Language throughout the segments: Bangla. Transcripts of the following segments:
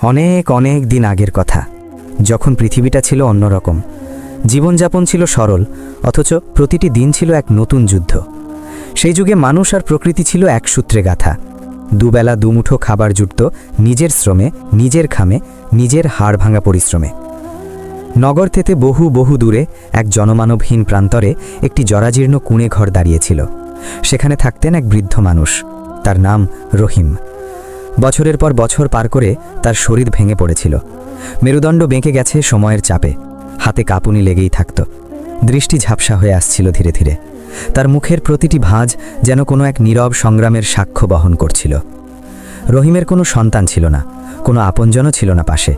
অনেক অনেক দিন আগের কথা, যখন পৃথিবীটা ছিল অন্যরকম। জীবনযাপন ছিল সরল, অথচ প্রতিটি দিন ছিল এক নতুন যুদ্ধ। সেই যুগে মানুষ আর প্রকৃতি ছিল এক সূত্রে গাঁথা। দুবেলা দুমুঠো খাবার জুটত নিজের শ্রমে, নিজের খামে, নিজের হাড় ভাঙা পরিশ্রমে। নগর থেকে বহু বহু দূরে এক জনমানবহীন প্রান্তরে একটি জরাজীর্ণ কুঁড়ে ঘর দাঁড়িয়েছিল। সেখানে থাকতেন এক বৃদ্ধ মানুষ, তার নাম রহিম। বছরের পর বছর পার করে তার শরীর ভেঙে পড়েছিল। মেরুদণ্ড বেঁকে গেছে সময়ের চাপে, হাতে কাঁপুনি লেগেই থাকত। দৃষ্টি ঝাপসা হয়ে আসছিল ধীরে ধীরে। তার মুখের প্রতিটি ভাঁজ যেন কোনো এক নীরব সংগ্রামের সাক্ষ্য বহন করছিল। রহিমের কোনো সন্তান ছিল না, কোনো আপনজনও ছিল না পাশে।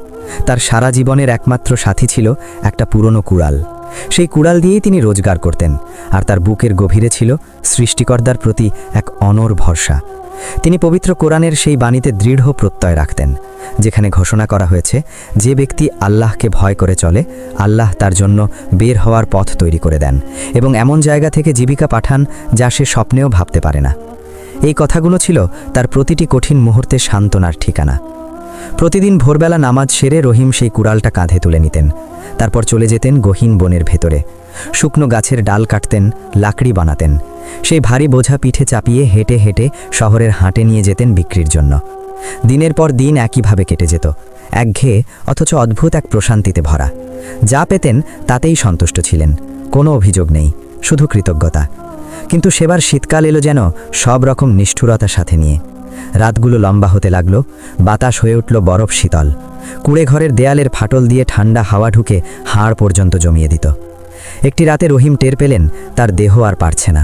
তার সারা জীবনের একমাত্র সাথী ছিল একটা পুরনো কুড়াল। সেই কুড়াল দিয়েই তিনি রোজগার করতেন, আর তার বুকের গভীরে ছিল সৃষ্টিকর্তার প্রতি এক অনড় ভরসা। তিনি পবিত্র কোরআনের সেই বাণীতে দৃঢ় প্রত্যয় রাখতেন, যেখানে ঘোষণা করা হয়েছে, যে ব্যক্তি আল্লাহকে ভয় করে চলে, আল্লাহ তার জন্য বের হওয়ার পথ তৈরি করে দেন এবং এমন জায়গা থেকে জীবিকা পাঠান যা সে স্বপ্নেও ভাবতে পারে না। এই কথাগুলো ছিল তার প্রতিটি কঠিন মুহূর্তে সান্ত্বনার ঠিকানা। প্রতিদিন ভোরবেলা নামাজ সেরে রহিম সেই কুড়ালটা কাঁধে তুলে নিতেন। তারপর চলে যেতেন গহীন বনের ভেতরে। শুকনো গাছের ডাল কাটতেন, লাকড়ি বানাতেন। সেই ভারী বোঝা পিঠে চাপিয়ে হেঁটে হেঁটে শহরের হাটে নিয়ে যেতেন বিক্রির জন্য। দিনের পর দিন একইভাবে কেটে যেত, একঘেয়ে অথচ অদ্ভুত এক প্রশান্তিতে ভরা। যা পেতেন তাতেই সন্তুষ্ট ছিলেন, কোনো অভিযোগ নেই, শুধু কৃতজ্ঞতা। কিন্তু সেবার শীতকাল এলো যেন সব রকম নিষ্ঠুরতার সাথে নিয়ে। রাতগুলো লম্বা হতে লাগলো, বাতাস হয়ে উঠল বরফ শীতল। কুঁড়ে ঘরের দেয়ালের ফাটল দিয়ে ঠান্ডা হাওয়া ঢুকে হাড় পর্যন্ত জমিয়ে দিত। একটি রাতে রহিম টের পেলেন তার দেহ আর পারছে না।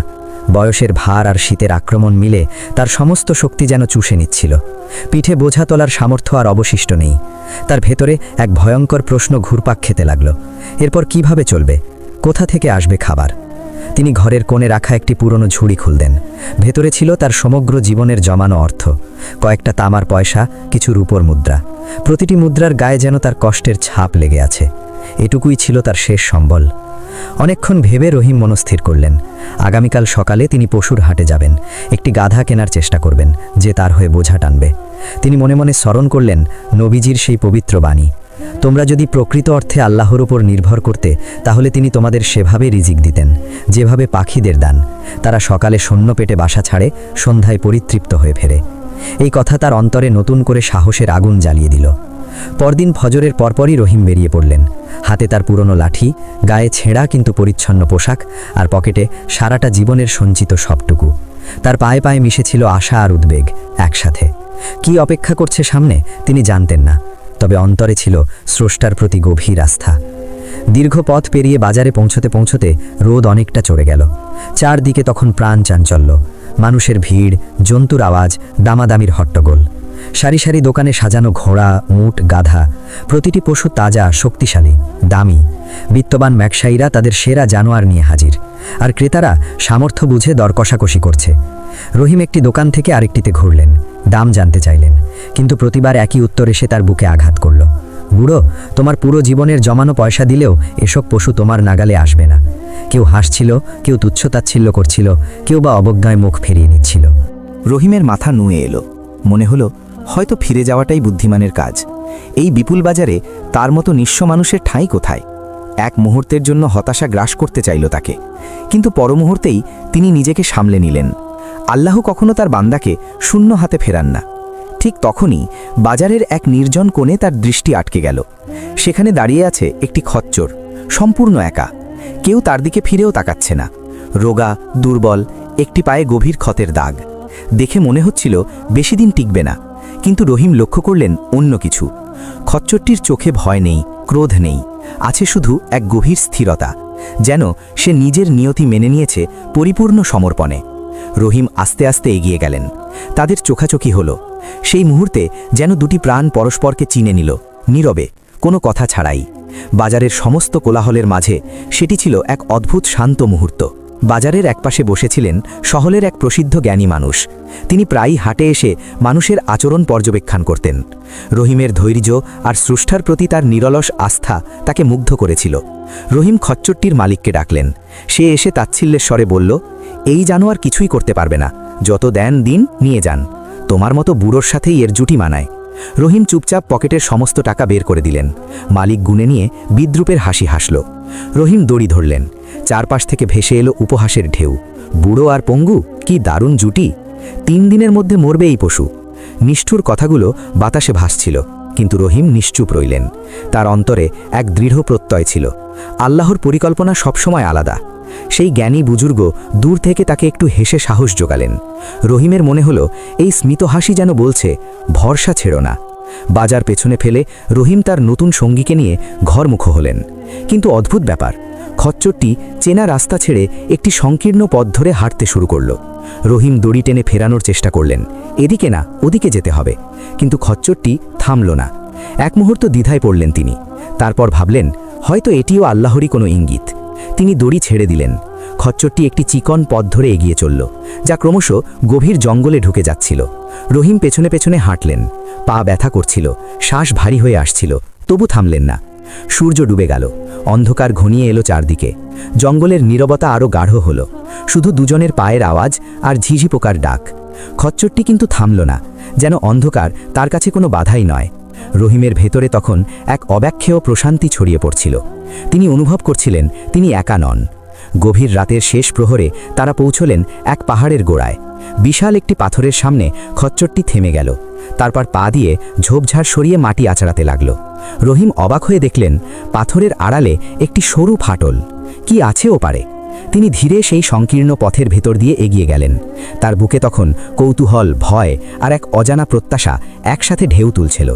বয়সের ভার আর শীতের আক্রমণ মিলে তার সমস্ত শক্তি যেন চুষে নিচ্ছিল। পিঠে বোঝা তোলার সামর্থ্য আর অবশিষ্ট নেই। তার ভেতরে এক ভয়ঙ্কর প্রশ্ন ঘুরপাক খেতে লাগলো, এরপর কিভাবে চলবে, কোথা থেকে আসবে খাবার? তিনি ঘরের কোণে রাখা একটি পুরনো ঝুড়ি খুললেন। ভেতরে ছিল তার সমগ্র জীবনের জমানো অর্থ, কয়েকটা তামার পয়সা, কিছু রূপোর মুদ্রা। প্রতিটি মুদ্রার গায়ে যেন তার কষ্টের ছাপ লেগে আছে। এটুকুই ছিল তার শেষ সম্বল। অনেকক্ষণ ভেবে রহিম মনস্থির করলেন, আগামীকাল সকালে তিনি পশুর হাটে যাবেন, একটি গাধা কেনার চেষ্টা করবেন যে তার হয়ে বোঝা টানবে। তিনি মনে মনে স্মরণ করলেন নবীজির সেই পবিত্র বাণী, তোমরা যদি প্রকৃত অর্থে আল্লাহর উপর নির্ভর করতে, তাহলে তিনি তোমাদের সেভাবে রিজিক দিতেন, যেভাবে পাখিদের দান। তারা সকালে শূন্য পেটে বাসা ছাড়ে, সন্ধ্যায় পরিতৃপ্ত হয়ে ফেরে। এই কথা তার অন্তরে নতুন করে সাহসের আগুন জ্বালিয়ে দিল। পরদিন ফজরের পরপরই রহিম বেরিয়ে পড়লেন। হাতে তার পুরনো লাঠি, গায়ে ছেঁড়া কিন্তু পরিচ্ছন্ন পোশাক, আর পকেটে সারাটা জীবনের সঞ্চিত সবটুকু। তার পায়ে পায়ে মিশেছিল আশা আর উদ্বেগ একসাথে। কি অপেক্ষা করছে সামনে তিনি জানতেন না, তবে অন্তরে ছিল স্রষ্টার প্রতি গভীর আস্থা। দীর্ঘ পথ পেরিয়ে বাজারে পৌঁছতে পৌঁছতে রোদ অনেকটা চড়ে গেল। চারদিকে তখন প্রাণ চাঞ্চল্য, মানুষের ভিড়, জন্তুর আওয়াজ, দামাদামির হট্টগোল। সারি সারি দোকানে সাজানো ঘোড়া, উট, গাধা। প্রতিটি পশু তাজা, শক্তিশালী, দামি। বিত্তবান ব্যবসায়ীরা তাদের সেরা জানোয়ার নিয়ে হাজির, আর ক্রেতারা সামর্থ্য বুঝে দর কষাকষি করছে। রহিম একটি দোকান থেকে আরেকটিতে ঘুরলেন, দাম জানতে চাইলেন, কিন্তু প্রতিবার একই উত্তর এসে তার বুকে আঘাত করল। বুড়ো, তোমার পুরো জীবনের জমানো পয়সা দিলেও এসব পশু তোমার নাগালে আসবে না। কেউ হাসছিল, কেউ তুচ্ছতাচ্ছিল্য করছিল, কেউ বা অবজ্ঞায় মুখ ফিরিয়ে নিচ্ছিল। রহিমের মাথা নুয়ে এলো। মনে হলো হয়তো ফিরে যাওয়াটাই বুদ্ধিমানের কাজ। এই বিপুল বাজারে তার মতো নিঃস্ব মানুষের ঠাঁই কোথায়? এক মুহূর্তের জন্য হতাশা গ্রাস করতে চাইল তাকে, কিন্তু পর মুহূর্তেই তিনি নিজেকে সামলে নিলেন। আল্লাহ কখনো তার বান্দাকে শূন্য হাতে ফেরান না। ঠিক তখনই বাজারের এক নির্জন কোণে তার দৃষ্টি আটকে গেল। সেখানে দাঁড়িয়ে আছে একটি খচ্চর, সম্পূর্ণ একা। কেউ তার দিকে ফিরেও তাকাচ্ছে না। রোগা, দুর্বল, একটি পায়ে গভীর ক্ষতের দাগ। দেখে মনে হচ্ছিল বেশি দিন টিকবে না, কিন্তু রহিম লক্ষ্য করলেন অন্য কিছু। খচ্চরটির চোখে ভয় নেই, ক্রোধ নেই, আছে শুধু এক গভীর স্থিরতা, যেন সে নিজের নিয়তি মেনে নিয়েছে পরিপূর্ণ সমর্পণে। রহিম আস্তে আস্তে এগিয়ে গেলেন। তাদের চোখাচোখি হলো। সেই মুহূর্তে যেন দুটি প্রাণ পরস্পরকে চিনে নিল, নীরবে, কোনো কথা ছাড়াই। বাজারের সমস্ত কোলাহলের মাঝে সেটি ছিল এক অদ্ভুত শান্ত মুহূর্ত। বাজারের একপাশে বসেছিলেন শহরের এক প্রসিদ্ধ জ্ঞানী মানুষ। তিনি প্রায়ই হাটে এসে মানুষের আচরণ পর্যবেক্ষণ করতেন। রহিমের ধৈর্য আর স্রষ্টার প্রতি তার নিরলস আস্থা তাকে মুগ্ধ করেছিল। রহিম খচ্চরটির মালিককে ডাকলেন। সে এসে তাচ্ছিল্যের স্বরে বলল, এই জানোয়ার কিছুই করতে পারবে না, যত দেন দিন, নিয়ে যান। তোমার মতো বুড়োর সাথেই এর জুটি মানায়। রহিম চুপচাপ পকেটের সমস্ত টাকা বের করে দিলেন। মালিক গুনে নিয়ে বিদ্রুপের হাসি হাসল। রহিম দড়ি ধরলেন। চারপাশ থেকে ভেসে এলো উপহাসের ঢেউ। বুড়ো আর পঙ্গু, কি দারুণ জুটি! 3 দিনের মধ্যে মরবে এই পশু। নিষ্ঠুর কথাগুলো বাতাসে ভাসছিল, কিন্তু রহিম নিশ্চুপ রইলেন। তার অন্তরে এক দৃঢ় প্রত্যয় ছিল, আল্লাহর পরিকল্পনা সবসময় আলাদা। সেই জ্ঞানী বুজুর্গ দূর থেকে তাকে একটু হেসে সাহস জোগালেন। রহিমের মনে হলো এই স্মিত হাসি যেন বলছে, ভরসা ছেড়ো না। বাজার পেছনে ফেলে রহিম তার নতুন সঙ্গীকে নিয়ে ঘরমুখো হলেন। কিন্তু অদ্ভুত ব্যাপার, খচ্চরটি চেনা রাস্তা ছেড়ে একটি সংকীর্ণ পথ ধরে হাঁটতে শুরু করল। রহিম দড়ি টেনে ফেরানোর চেষ্টা করলেন, এদিকে না ওদিকে যেতে হবে, কিন্তু খচ্চরটি থামল না। এক মুহূর্ত দ্বিধায় পড়লেন তিনি। তারপর ভাবলেন, হয়তো এটিও আল্লাহরই কোনো ইঙ্গিত। তিনি দড়ি ছেড়ে দিলেন। খচ্চরটি একটি চিকন পথ ধরে এগিয়ে চলল, যা ক্রমশ গভীর জঙ্গলে ঢুকে যাচ্ছিল। রহিম পেছনে পেছনে হাঁটলেন। পা ব্যথা করছিল, শ্বাস ভারী হয়ে আসছিল, তবু থামলেন না। সূর্য ডুবে গেল, অন্ধকার ঘনিয়ে এলো চারদিকে। জঙ্গলের নীরবতা আরও গাঢ় হল, শুধু দুজনের পায়ের আওয়াজ আর ঝিঝি পোকার ডাক। খচ্চরটি কিন্তু থামল না, যেন অন্ধকার তার কাছে কোনো বাধাই নয়। রহিমের ভেতরে তখন এক অব্যাখ্যেয় প্রশান্তি ছড়িয়ে পড়ছিল। তিনি অনুভব করছিলেন তিনি একা নন। গভীর রাতের শেষ প্রহরে তারা পৌঁছলেন এক পাহাড়ের গোড়ায়। বিশাল একটি পাথরের সামনে খচ্চরটি থেমে গেল। তারপর পা দিয়ে ঝোপঝাড় সরিয়ে মাটি আঁচড়াতে লাগল। রহিম অবাক হয়ে দেখলেন পাথরের আড়ালে একটি সরু ফাটল। কি আছে ওপারে? তিনি ধীরে সেই সংকীর্ণ পথের ভেতর দিয়ে এগিয়ে গেলেন। তার বুকে তখন কৌতূহল, ভয় আর এক অজানা প্রত্যাশা একসাথে ঢেউ তুলছিল।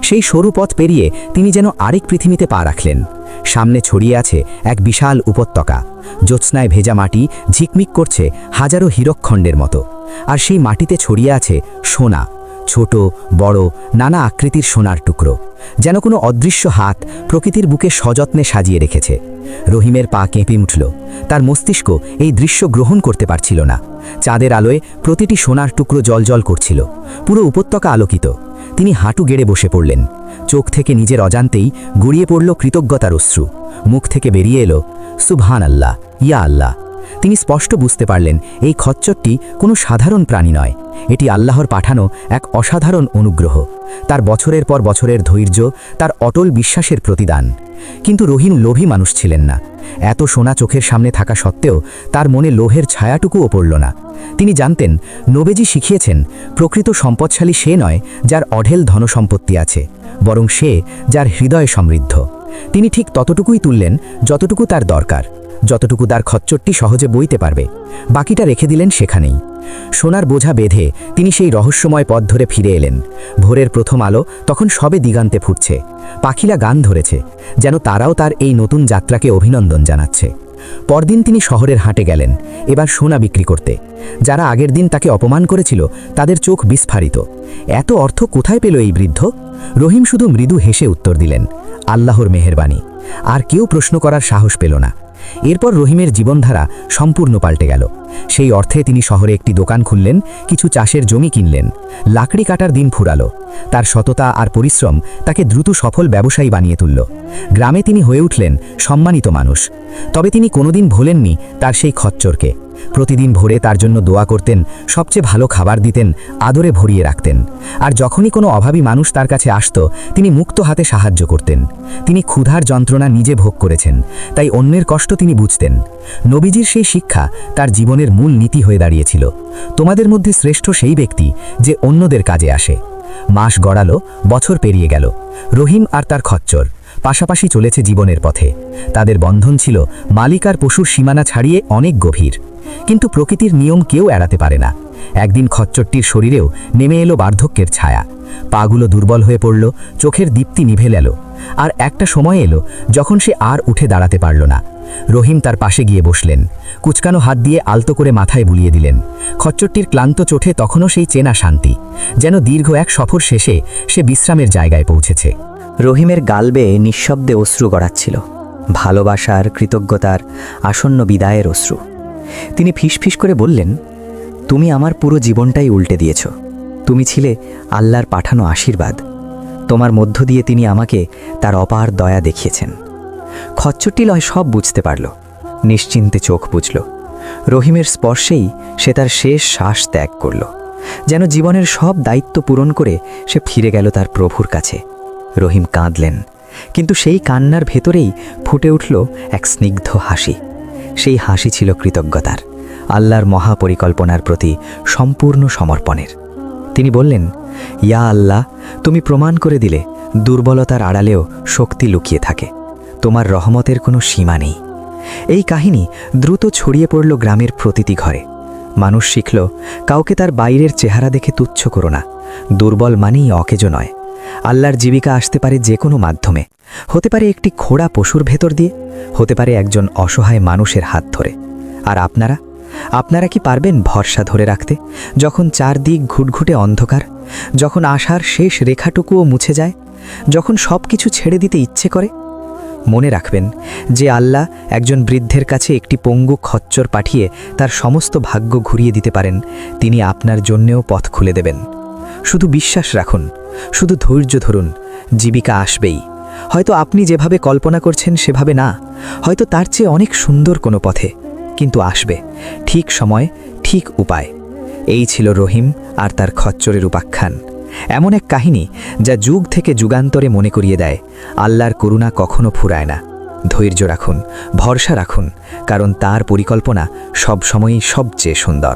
সেই সরু পথ পেরিয়ে তিনি যেন আরেক পৃথিবীতে পা রাখলেন। সামনে ছড়িয়ে আছে এক বিশাল উপত্যকা। জ্যোৎস্নায় ভেজা মাটি ঝিকমিক করছে হাজারো হীরকখণ্ডের মতো। আর সেই মাটিতে ছড়িয়ে আছে সোনা, ছোট বড় নানা আকৃতির সোনার টুকরো, যেন কোনো অদৃশ্য হাত প্রকৃতির বুকে সযত্নে সাজিয়ে রেখেছে। রহিমের পা কেঁপে উঠল। তার মস্তিষ্ক এই দৃশ্য গ্রহণ করতে পারছিল না। চাঁদের আলোয় প্রতিটি সোনার টুকরো জলজল করছিল। পুরো উপত্যকা আলোকিত। তিনি হাঁটু গেড়ে বসে পড়লেন। চোখ থেকে নিজের অজান্তেই গড়িয়ে পড়ল কৃতজ্ঞতার অশ্রু। মুখ থেকে বেরিয়ে এলো, সুবহান আল্লাহ, ইয়া আল্লাহ। তিনি স্পষ্ট বুঝতে পারলেন এই খচ্চরটি কোনো সাধারণ প্রাণী নয়, এটি আল্লাহর পাঠানো এক অসাধারণ অনুগ্রহ। তার বছরের পর বছরের ধৈর্য, তার অটল বিশ্বাসের প্রতিদান। কিন্তু রহিম লোভী মানুষ ছিলেন না। এত সোনা চোখের সামনে থাকা সত্ত্বেও তার মনে লোভের ছায়াটুকুও পড়ল না। তিনি জানতেন, নবীজি শিখিয়েছেন প্রকৃত সম্পদশালী সে নয় যার অঢেল ধনসম্পত্তি আছে, বরং সে যার হৃদয় সমৃদ্ধ। তিনি ঠিক ততটুকুই তুললেন যতটুকু তার দরকার, যতটুকু তার খচ্চরটি সহজে বইতে পারবে। বাকিটা রেখে দিলেন সেখানেই। সোনার বোঝা বেঁধে তিনি সেই রহস্যময় পথ ধরে ফিরে এলেন। ভোরের প্রথম আলো তখন সবে দিগান্তে ফুটছে। পাখিরা গান ধরেছে, যেন তারাও তার এই নতুন যাত্রাকে অভিনন্দন জানাচ্ছে। পরদিন তিনি শহরের হাটে গেলেন, এবার সোনা বিক্রি করতে। যারা আগের দিন তাকে অপমান করেছিল তাদের চোখ বিস্ফারিত। এত অর্থ কোথায় পেল এই বৃদ্ধ? রহিম শুধু মৃদু হেসে উত্তর দিলেন, আল্লাহর মেহেরবানি। আর কেউ প্রশ্ন করার সাহস পেল না। এরপর রহিমের জীবনধারা সম্পূর্ণ পাল্টে গেল। সেই অর্থে তিনি শহরে একটি দোকান খুললেন, কিছু চাষের জমি কিনলেন। লাকড়ি কাটার দিন ফুরালো। তার সততা আর পরিশ্রম তাকে দ্রুত সফল ব্যবসায়ী বানিয়ে তুলল। গ্রামে তিনি হয়ে উঠলেন সম্মানিত মানুষ। তবে তিনি কোনোদিন ভোলেননি তার সেই খচ্চরকে। প্রতিদিন ভোরে তার জন্য দোয়া করতেন, সবচেয়ে ভালো খাবার দিতেন, আদরে ভরিয়ে রাখতেন। আর যখনই কোনো অভাবী মানুষ তার কাছে আসত, তিনি মুক্ত হাতে সাহায্য করতেন। তিনি ক্ষুধার যন্ত্রণা নিজে ভোগ করেছেন, তাই অন্যের কষ্ট তিনি বুঝতেন। নবীজির সেই শিক্ষা তার জীবনের মূল নীতি হয়ে দাঁড়িয়েছিল। তোমাদের মধ্যে শ্রেষ্ঠ সেই ব্যক্তি যে অন্যদের কাজে আসে। মাস গড়ালো, বছর পেরিয়ে গেল। রহিম আর তার খচ্চর পাশাপাশি চলেছে জীবনের পথে। তাদের বন্ধন ছিল মালিক আর পশুর সীমানা ছাড়িয়ে অনেক গভীর। কিন্তু প্রকৃতির নিয়ম কেউ এড়াতে পারে না। একদিন খচ্চরটির শরীরেও নেমে এলো বার্ধক্যের ছায়া। পাগুলো দুর্বল হয়ে পড়ল, চোখের দীপ্তি নিভে গেল। আর একটা সময় এলো যখন সে আর উঠে দাঁড়াতে পারল না। রহিম তার পাশে গিয়ে বসলেন, কুচকানো হাত দিয়ে আলতো করে মাথায় বুলিয়ে দিলেন। খচ্চরটির ক্লান্ত চোখে তখনও সেই চেনা শান্তি, যেন দীর্ঘ এক সফর শেষে সে বিশ্রামের জায়গায় পৌঁছেছে। রহিমের গাল বেয়ে নিঃশব্দে অশ্রু গড়াচ্ছিল, ভালোবাসার, কৃতজ্ঞতার, আসন্ন বিদায়ের অশ্রু। তিনি ফিসফিস করে বললেন, তুমি আমার পুরো জীবনটাই উল্টে দিয়েছ। তুমি ছিলে আল্লাহর পাঠানো আশীর্বাদ। তোমার মধ্য দিয়ে তিনি আমাকে তার অপার দয়া দেখিয়েছেন। খচ্চরটি লয় সব বুঝতে পারল, নিশ্চিন্তে চোখ বুঝল। রহিমের স্পর্শেই সে তার শেষ শ্বাস ত্যাগ করল। যেন জীবনের সব দায়িত্ব পূরণ করে সে ফিরে গেল তার প্রভুর কাছে। রহিম কাঁদলেন, কিন্তু সেই কান্নার ভেতরেই ফুটে উঠল এক স্নিগ্ধ হাসি। সেই হাসি ছিল কৃতজ্ঞতার, আল্লাহর মহাপরিকল্পনার প্রতি সম্পূর্ণ সমর্পণের। তিনি বললেন, ইয়া আল্লাহ, তুমি প্রমাণ করে দিলে দুর্বলতার আড়ালেও শক্তি লুকিয়ে থাকে, তোমার রহমতের কোনো সীমা নেই। এই কাহিনী দ্রুত ছড়িয়ে পড়ল গ্রামের প্রতিটি ঘরে। মানুষ শিখল, কাউকে তার বাইরের চেহারা দেখে তুচ্ছ করো না, দুর্বল মানেই অকেজো নয়। আল্লাহর জীবিকা আসতে পারে যে কোনো মাধ্যমে, হতে পারে একটি খোড়া পশুর ভেতর দিয়ে, হতে পারে একজন অসহায় মানুষের হাত ধরে। আর আপনারা কি পারবেন ভরসা ধরে রাখতে যখন চারদিক ঘুটঘুটে অন্ধকার, যখন আশার শেষ রেখাটুকুও মুছে যায়, যখন সব কিছু ছেড়ে দিতে ইচ্ছে করে? মনে রাখবেন যে আল্লাহ একজন বৃদ্ধের কাছে একটি পঙ্গু খচ্চর পাঠিয়ে তার সমস্ত ভাগ্য ঘুরিয়ে দিতে পারেন, তিনি আপনার জন্যেও পথ খুলে দেবেন। শুধু বিশ্বাস রাখুন, শুধু ধৈর্য ধরুন, জীবিকা আসবেই। হয়তো আপনি যেভাবে কল্পনা করছেন সেভাবে না, হয়তো তার চেয়ে অনেক সুন্দর কোনো পথে, কিন্তু আসবে, ঠিক সময়, ঠিক উপায়। এই ছিল রহিম আর তার খচ্চরের উপাখ্যান। এমন এক কাহিনী যা যুগ থেকে যুগান্তরে মনে করিয়ে দেয়, আল্লাহর করুণা কখনো ফুরায় না। ধৈর্য রাখুন, ভরসা রাখুন, কারণ তার পরিকল্পনা সবসময়ই সবচেয়ে সুন্দর।